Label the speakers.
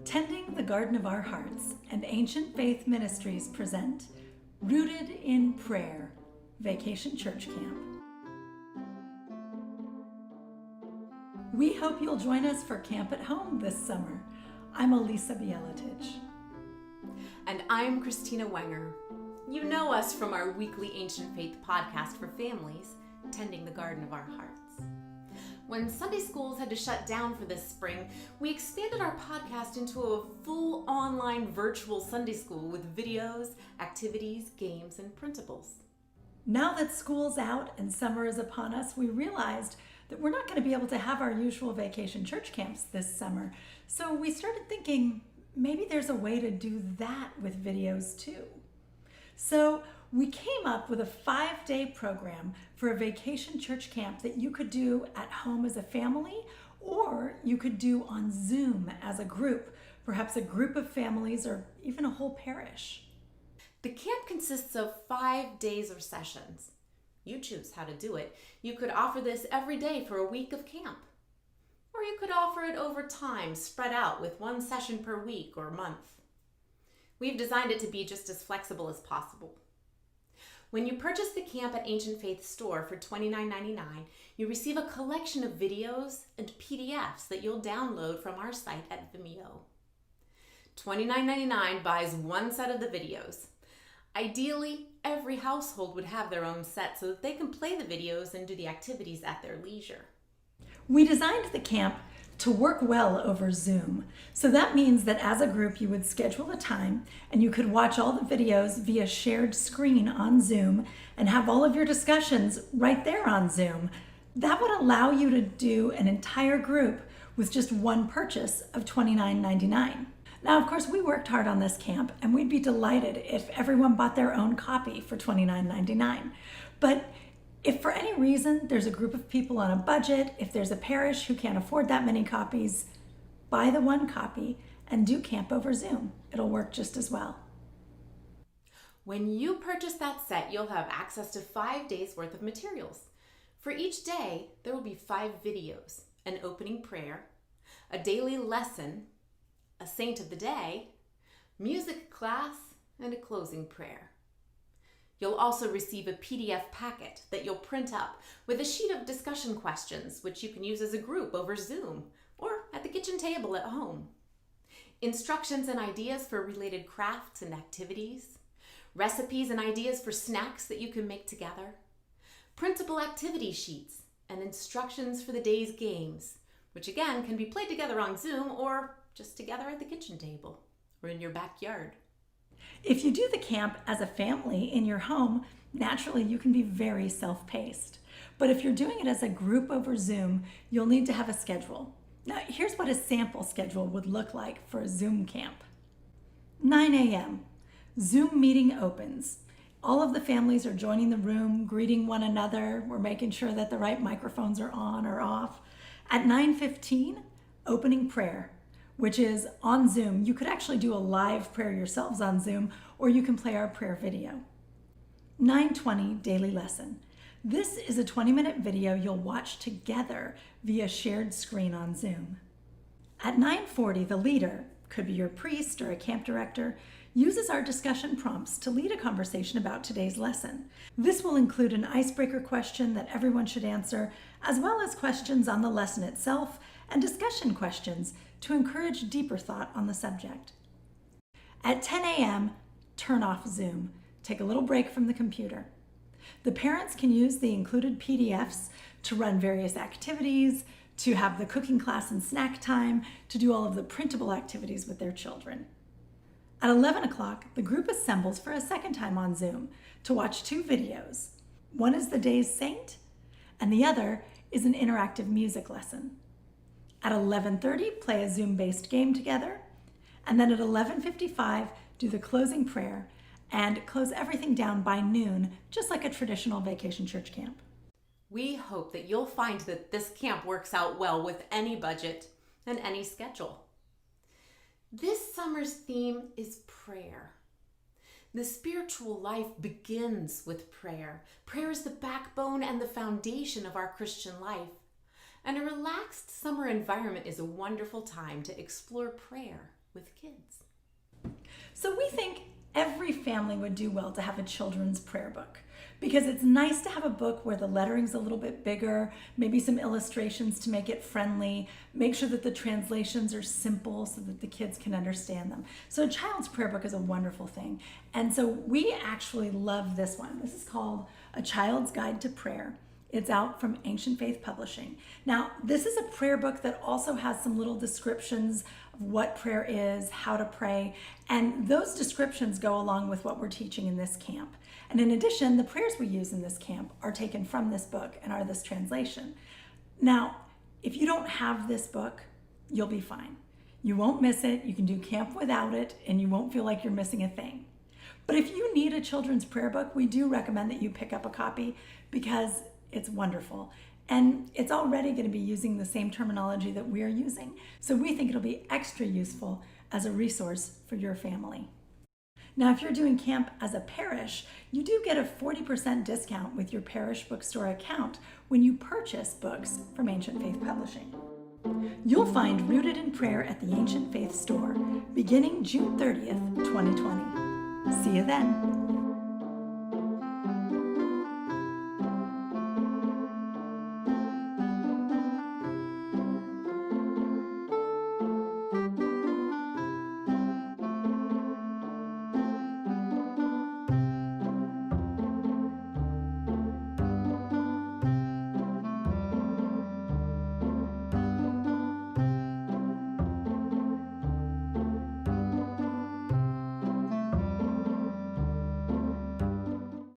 Speaker 1: Tending the Garden of Our Hearts and Ancient Faith Ministries present Rooted in Prayer, Vacation Church Camp. We hope you'll join us for Camp at Home this summer. I'm Elisa Bieletich.
Speaker 2: And I'm Christina Wenger. You know us from our weekly Ancient Faith podcast for families, Tending the Garden of Our Hearts. When Sunday schools had to shut down for this spring, we expanded our podcast into a full online virtual Sunday school with videos, activities, games, and printables.
Speaker 1: Now that school's out and summer is upon us, we realized that we're not going to be able to have our usual vacation church camps this summer. So we started thinking maybe there's a way to do that with videos too. So we came up with a 5-day program for a vacation church camp that you could do at home as a family, or you could do on Zoom as a group, perhaps a group of families or even a whole parish.
Speaker 2: The camp consists of 5 days or sessions. You choose how to do it. You could offer this every day for a week of camp. Or you could offer it over time, spread out with one session per week or month. We've designed it to be just as flexible as possible. When you purchase the camp at Ancient Faith store for $29.99, you receive a collection of videos and PDFs that you'll download from our site at Vimeo. $29.99 buys one set of the videos. Ideally, every household would have their own set so that they can play the videos and do the activities at their leisure.
Speaker 1: We designed the camp to work well over Zoom. So that means that as a group, you would schedule a time and you could watch all the videos via shared screen on Zoom and have all of your discussions right there on Zoom. That would allow you to do an entire group with just one purchase of $29.99. Now, of course, we worked hard on this camp and we'd be delighted if everyone bought their own copy for $29.99. But if for any reason there's a group of people on a budget, if there's a parish who can't afford that many copies, buy the one copy and do camp over Zoom. It'll work just as well.
Speaker 2: When you purchase that set, you'll have access to 5 days worth of materials. For each day, there will be 5 videos, an opening prayer, a daily lesson, a saint of the day, music class, and a closing prayer. You'll also receive a PDF packet that you'll print up with a sheet of discussion questions, which you can use as a group over Zoom or at the kitchen table at home. Instructions and ideas for related crafts and activities, recipes and ideas for snacks that you can make together, printable activity sheets, and instructions for the day's games, which again can be played together on Zoom or just together at the kitchen table or in your backyard.
Speaker 1: If you do the camp as a family in your home, naturally you can be very self-paced. But if you're doing it as a group over Zoom, you'll need to have a schedule. Now, here's what a sample schedule would look like for a Zoom camp. 9 a.m. Zoom meeting opens. All of the families are joining the room, greeting one another. We're making sure that the right microphones are on or off. At 9:15, opening prayer, which is on Zoom. You could actually do a live prayer yourselves on Zoom, or you can play our prayer video. 9:20, daily lesson. This is a 20-minute video you'll watch together via shared screen on Zoom. At 9:40, the leader, could be your priest or a camp director, uses our discussion prompts to lead a conversation about today's lesson. This will include an icebreaker question that everyone should answer, as well as questions on the lesson itself and discussion questions to encourage deeper thought on the subject. At 10 a.m., turn off Zoom. Take a little break from the computer. The parents can use the included PDFs to run various activities, to have the cooking class and snack time, to do all of the printable activities with their children. At 11 o'clock, the group assembles for a second time on Zoom to watch 2 videos. One is the day's saint, and the other is an interactive music lesson. At 11:30, play a Zoom-based game together, and then at 11:55, do the closing prayer and close everything down by noon, just like a traditional vacation church camp.
Speaker 2: We hope that you'll find that this camp works out well with any budget and any schedule. This summer's theme is prayer. The spiritual life begins with prayer. Prayer is the backbone and the foundation of our Christian life. And a relaxed summer environment is a wonderful time to explore prayer with kids.
Speaker 1: So we think every family would do well to have a children's prayer book, because it's nice to have a book where the lettering's a little bit bigger, maybe some illustrations to make it friendly, make sure that the translations are simple so that the kids can understand them. So a child's prayer book is a wonderful thing. And so we actually love this one. This is called A Child's Guide to Prayer. It's out from Ancient Faith Publishing. Now, this is a prayer book that also has some little descriptions of what prayer is, how to pray, and those descriptions go along with what we're teaching in this camp. And in addition, the prayers we use in this camp are taken from this book and are this translation. Now, if you don't have this book, you'll be fine. You won't miss it, you can do camp without it, and you won't feel like you're missing a thing. But if you need a children's prayer book, we do recommend that you pick up a copy, because it's wonderful. And it's already going to be using the same terminology that we're using. So we think it'll be extra useful as a resource for your family. Now, if you're doing camp as a parish, you do get a 40% discount with your parish bookstore account when you purchase books from Ancient Faith Publishing. You'll find Rooted in Prayer at the Ancient Faith store beginning June 30th, 2020. See you then.